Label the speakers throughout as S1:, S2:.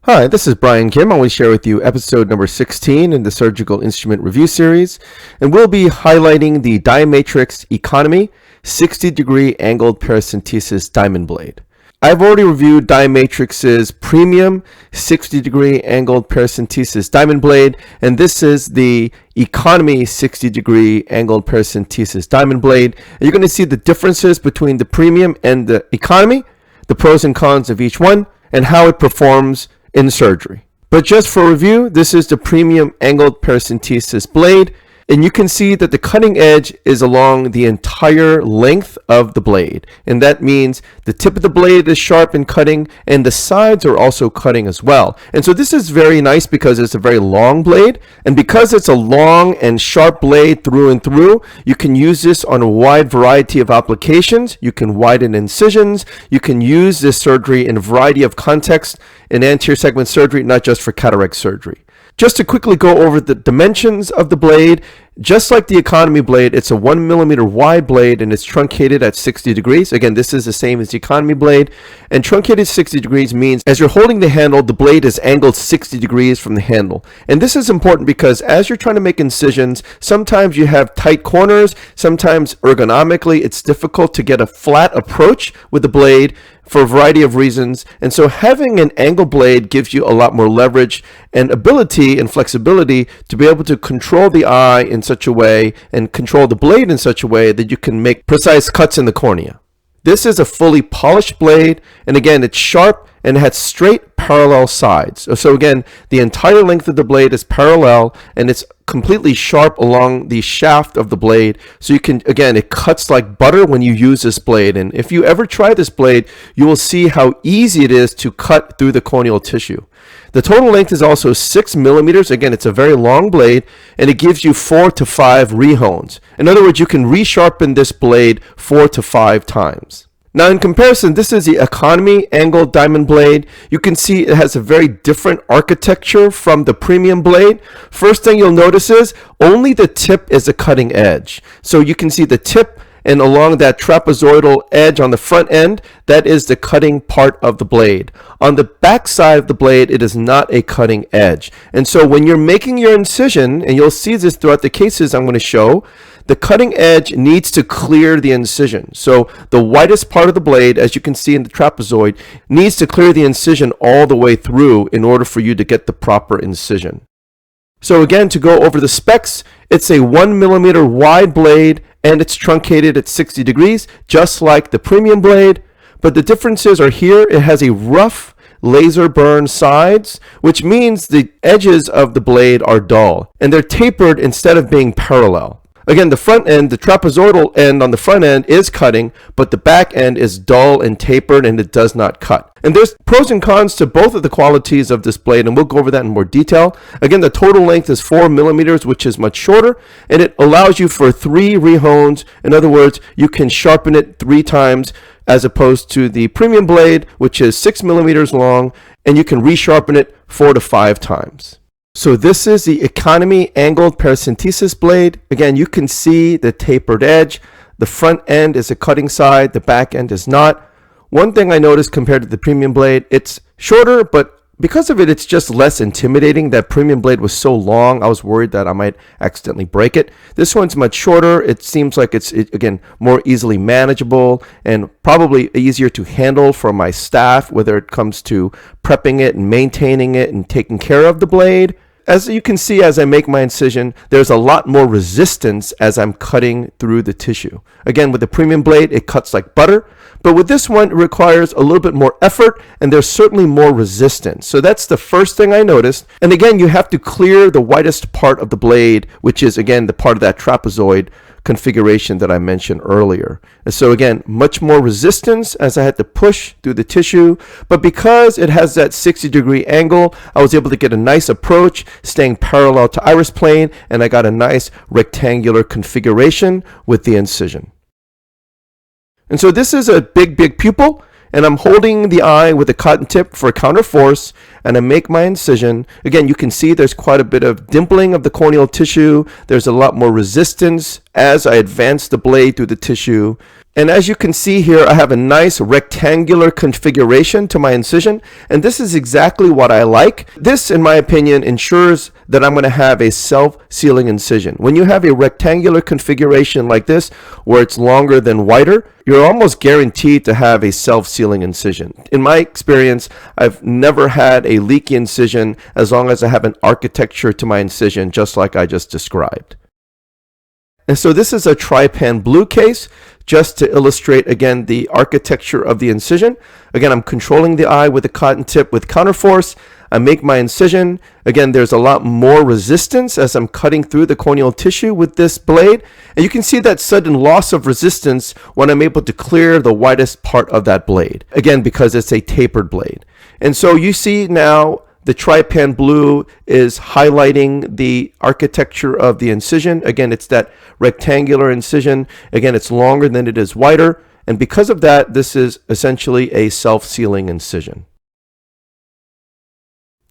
S1: Hi, this is Brian Kim. I want to share with you episode number 16 in the Surgical Instrument Review Series, and we'll be highlighting the Diamatrix Economy 60-degree angled paracentesis diamond blade. I've already reviewed Diamatrix's premium 60-degree angled paracentesis diamond blade, and this is the Economy 60-degree angled paracentesis diamond blade. And you're going to see the differences between the premium and the economy, the pros and cons of each one, and how it performs in surgery. But just for review, this is the premium angled paracentesis blade, and you can see that the cutting edge is along the entire length of the blade, and that means the tip of the blade is sharp in cutting and the sides are also cutting as well. And so this is very nice because it's a very long blade, and because it's a long and sharp blade through and through, you can use this on a wide variety of applications. You can widen incisions, you can use this surgery in a variety of contexts in anterior segment surgery, not just for cataract surgery. Just to quickly go over the dimensions of the blade, just like the economy blade, it's a 1 millimeter wide blade and it's truncated at 60 degrees. Again, this is the same as the economy blade. And truncated 60 degrees means as you're holding the handle, the blade is angled 60 degrees from the handle. And this is important because as you're trying to make incisions, sometimes you have tight corners, sometimes ergonomically it's difficult to get a flat approach with the blade for a variety of reasons. And so having an angle blade gives you a lot more leverage and ability and flexibility to be able to control the eye in such a way and control the blade in such a way that you can make precise cuts in the cornea. This is a fully polished blade, and again, it's sharp and it has straight parallel sides. So again, the entire length of the blade is parallel and it's completely sharp along the shaft of the blade. So you can, again, it cuts like butter when you use this blade. And if you ever try this blade, you will see how easy it is to cut through the corneal tissue. The total length is also 6 millimeters. Again, it's a very long blade and it gives you 4 to 5 rehones. In other words, you can resharpen this blade 4 to 5 times. Now in comparison, this is the economy angled diamond blade. You can see it has a very different architecture from the premium blade. First thing you'll notice is only the tip is a cutting edge. So you can see the tip, and along that trapezoidal edge on the front end, that is the cutting part of the blade. On the back side of the blade, it is not a cutting edge. And so when you're making your incision, and you'll see this throughout the cases I'm going to show, the cutting edge needs to clear the incision. So the widest part of the blade, as you can see in the trapezoid, needs to clear the incision all the way through in order for you to get the proper incision. So again, to go over the specs, it's a 1 millimeter wide blade and it's truncated at 60 degrees, just like the premium blade. But the differences are here. It has a rough laser burn sides, which means the edges of the blade are dull and they're tapered instead of being parallel. Again, the front end, the trapezoidal end on the front end is cutting, but the back end is dull and tapered and it does not cut. And there's pros and cons to both of the qualities of this blade, and we'll go over that in more detail. Again, the total length is 4 millimeters, which is much shorter, and it allows you for 3 rehones. In other words, you can sharpen it 3 times as opposed to the premium blade, which is 6 millimeters long, and you can resharpen it 4 to 5 times. So this is the economy angled paracentesis blade. Again, you can see the tapered edge. The front end is a cutting side, the back end is not. One thing I noticed compared to the premium blade, it's shorter, but because of it, it's just less intimidating. That premium blade was so long, I was worried that I might accidentally break it. This one's much shorter. It seems like it's, again, more easily manageable and probably easier to handle for my staff, whether it comes to prepping it and maintaining it and taking care of the blade. As you can see, as I make my incision, there's a lot more resistance as I'm cutting through the tissue. Again, with the premium blade, it cuts like butter, but with this one, it requires a little bit more effort, and there's certainly more resistance. So that's the first thing I noticed. And again, you have to clear the widest part of the blade, which is, again, the part of that trapezoid configuration that I mentioned earlier. And so again, much more resistance as I had to push through the tissue, but because it has that 60-degree angle, I was able to get a nice approach, staying parallel to iris plane, and I got a nice rectangular configuration with the incision. And so this is a big pupil, and I'm holding the eye with a cotton tip for counter force, and I make my incision. Again, you can see there's quite a bit of dimpling of the corneal tissue. There's a lot more resistance as I advance the blade through the tissue. And as you can see here, I have a nice rectangular configuration to my incision, and this is exactly what I like. This, in my opinion, ensures that I'm going to have a self-sealing incision. When you have a rectangular configuration like this, where it's longer than wider, you're almost guaranteed to have a self-sealing incision. In my experience, I've never had a leaky incision as long as I have an architecture to my incision, just like I just described. And so this is a trypan blue case, just to illustrate again the architecture of the incision. Again, I'm controlling the eye with a cotton tip with counterforce. I make my incision. Again, there's a lot more resistance as I'm cutting through the corneal tissue with this blade. And you can see that sudden loss of resistance when I'm able to clear the widest part of that blade. Again, because it's a tapered blade. And so you see now the trypan blue is highlighting the architecture of the incision. Again, it's that rectangular incision. Again, it's longer than it is wider. And because of that, this is essentially a self-sealing incision.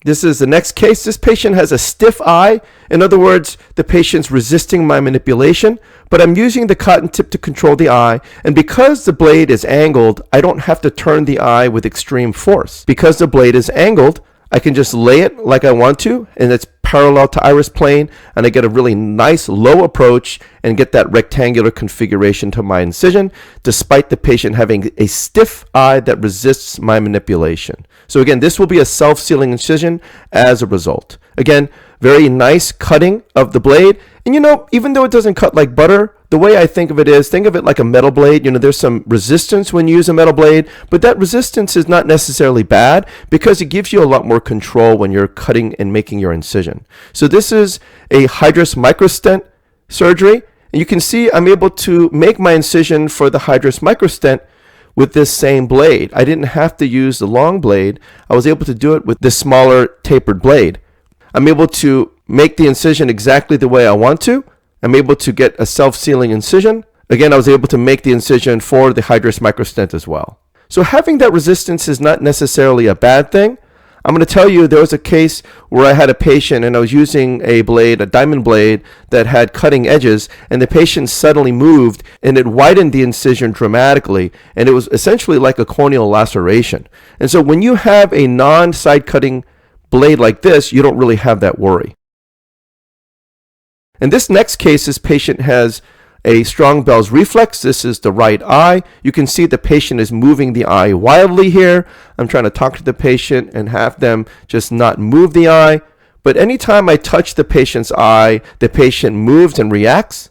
S1: This is the next case. This patient has a stiff eye. In other words, the patient's resisting my manipulation, but I'm using the cotton tip to control the eye. And because the blade is angled, I don't have to turn the eye with extreme force. Because the blade is angled, I can just lay it like I want to, and it's parallel to iris plane, and I get a really nice low approach and get that rectangular configuration to my incision, despite the patient having a stiff eye that resists my manipulation. So again, this will be a self-sealing incision as a result. Again, very nice cutting of the blade. And you know, even though it doesn't cut like butter, the way I think of it is, think of it like a metal blade. You know, there's some resistance when you use a metal blade, but that resistance is not necessarily bad because it gives you a lot more control when you're cutting and making your incision. So this is a hydrous microstent surgery. And you can see I'm able to make my incision for the hydrous microstent with this same blade. I didn't have to use the long blade. I was able to do it with this smaller tapered blade. I'm able to make the incision exactly the way I want to. I'm able to get a self-sealing incision. Again, I was able to make the incision for the hydrous microstent as well. So having that resistance is not necessarily a bad thing. I'm going to tell you there was a case where I had a patient and I was using a blade, a diamond blade that had cutting edges, and the patient suddenly moved and it widened the incision dramatically, and it was essentially like a corneal laceration. And so when you have a non-side cutting blade like this, you don't really have that worry. In this next case, this patient has a strong Bell's reflex. This is the right eye. You can see the patient is moving the eye wildly here. I'm trying to talk to the patient and have them just not move the eye. But anytime I touch the patient's eye, the patient moves and reacts.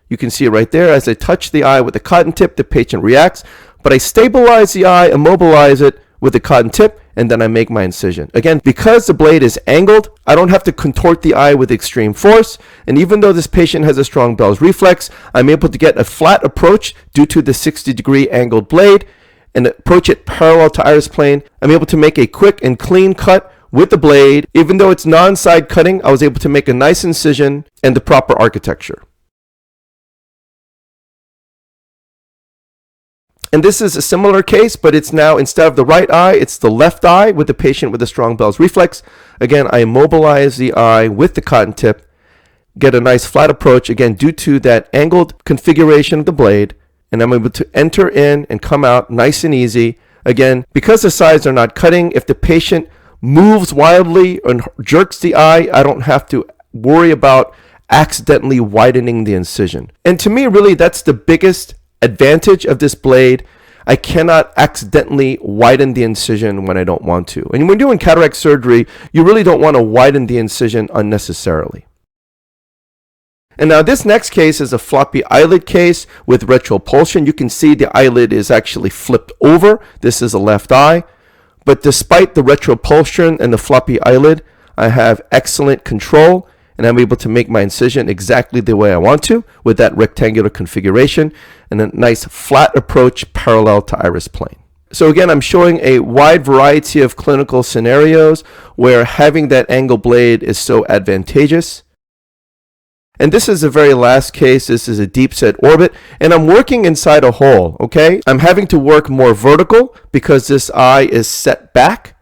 S1: You can see it right there. As I touch the eye with the cotton tip, the patient reacts. But I stabilize the eye, immobilize it with the cotton tip, and then I make my incision. Again, because the blade is angled, I don't have to contort the eye with extreme force. And even though this patient has a strong Bell's reflex, I'm able to get a flat approach due to the 60-degree angled blade and approach it parallel to iris plane. I'm able to make a quick and clean cut with the blade. Even though it's non-side cutting, I was able to make a nice incision and the proper architecture. And this is a similar case, but it's now, instead of the right eye, it's the left eye with the patient with a strong Bell's reflex. Again, I immobilize the eye with the cotton tip, get a nice flat approach, again, due to that angled configuration of the blade, and I'm able to enter in and come out nice and easy. Again, because the sides are not cutting, if the patient moves wildly and jerks the eye, I don't have to worry about accidentally widening the incision. And to me, really, that's the biggest advantage of this blade. I cannot accidentally widen the incision when I don't want to. And when doing cataract surgery, you really don't want to widen the incision unnecessarily. And now this next case is a floppy eyelid case with retropulsion. You can see the eyelid is actually flipped over. This is a left eye. But despite the retropulsion and the floppy eyelid, I have excellent control, and I'm able to make my incision exactly the way I want to with that rectangular configuration and a nice flat approach parallel to iris plane. So again, I'm showing a wide variety of clinical scenarios where having that angle blade is so advantageous. And this is the very last case. This is a deep set orbit, and I'm working inside a hole, okay? I'm having to work more vertical because this eye is set back.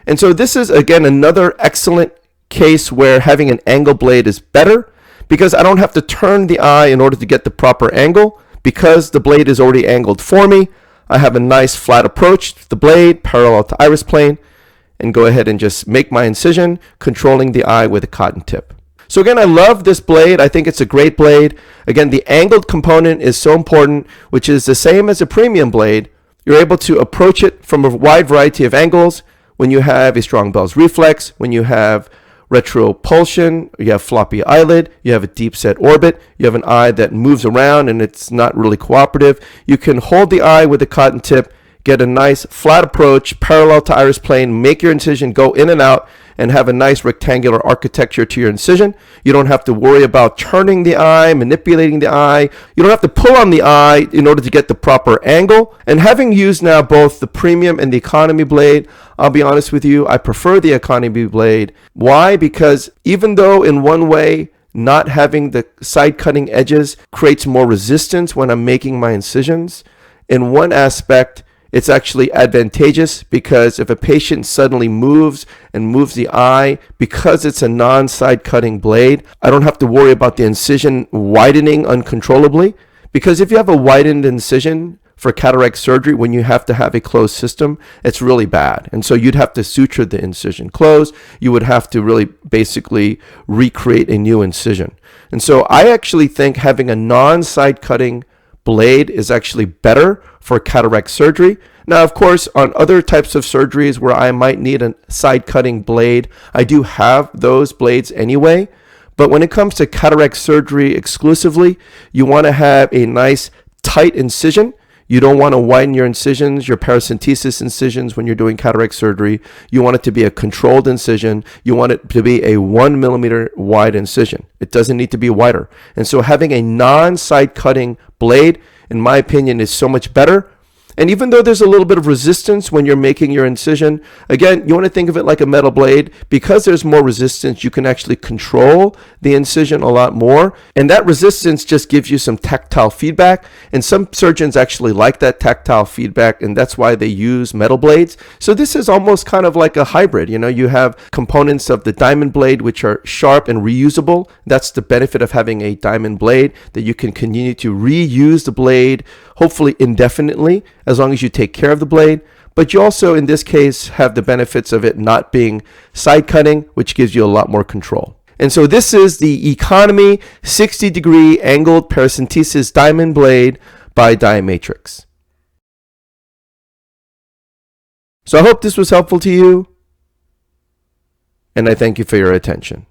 S1: And so this is, again, another excellent case where having an angle blade is better because I don't have to turn the eye in order to get the proper angle. Because the blade is already angled for me, I have a nice flat approach to the blade parallel to iris plane and go ahead and just make my incision, controlling the eye with a cotton tip. So again, I love this blade. I think it's a great blade. Again, the angled component is so important, which is the same as a premium blade. You're able to approach it from a wide variety of angles when you have a strong Bell's reflex, when you have retropulsion, you have floppy eyelid, you have a deep set orbit, you have an eye that moves around and it's not really cooperative. You can hold the eye with a cotton tip, get a nice flat approach parallel to iris plane, make your incision go in and out, and have a nice rectangular architecture to your incision. You don't have to worry about turning the eye, manipulating the eye. You don't have to pull on the eye in order to get the proper angle. And having used now both the premium and the economy blade, I'll be honest with you, I prefer the economy blade. Why? Because even though in one way, not having the side cutting edges creates more resistance when I'm making my incisions, in one aspect, it's actually advantageous because if a patient suddenly moves the eye, because it's a non-side cutting blade, I don't have to worry about the incision widening uncontrollably. Because if you have a widened incision for cataract surgery, when you have to have a closed system, it's really bad. And so you'd have to suture the incision closed. You would have to really basically recreate a new incision. And so I actually think having a non-side cutting blade is actually better for cataract surgery. Now, of course, on other types of surgeries where I might need a side cutting blade, I do have those blades anyway. But when it comes to cataract surgery exclusively, you want to have a nice tight incision. You don't want to widen your incisions, your paracentesis incisions when you're doing cataract surgery. You want it to be a controlled incision. You want it to be a 1 millimeter wide incision. It doesn't need to be wider. And so having a non-side cutting blade, in my opinion, is so much better. And even though there's a little bit of resistance when you're making your incision, again, you want to think of it like a metal blade. Because there's more resistance, you can actually control the incision a lot more. And that resistance just gives you some tactile feedback. And some surgeons actually like that tactile feedback, and that's why they use metal blades. So this is almost kind of like a hybrid. You know, you have components of the diamond blade, which are sharp and reusable. That's the benefit of having a diamond blade, that you can continue to reuse the blade, hopefully indefinitely, as long as you take care of the blade. But you also, in this case, have the benefits of it not being side cutting, which gives you a lot more control. And so this is the Economy 60-degree angled paracentesis diamond blade by Diamatrix. So I hope this was helpful to you, and I thank you for your attention.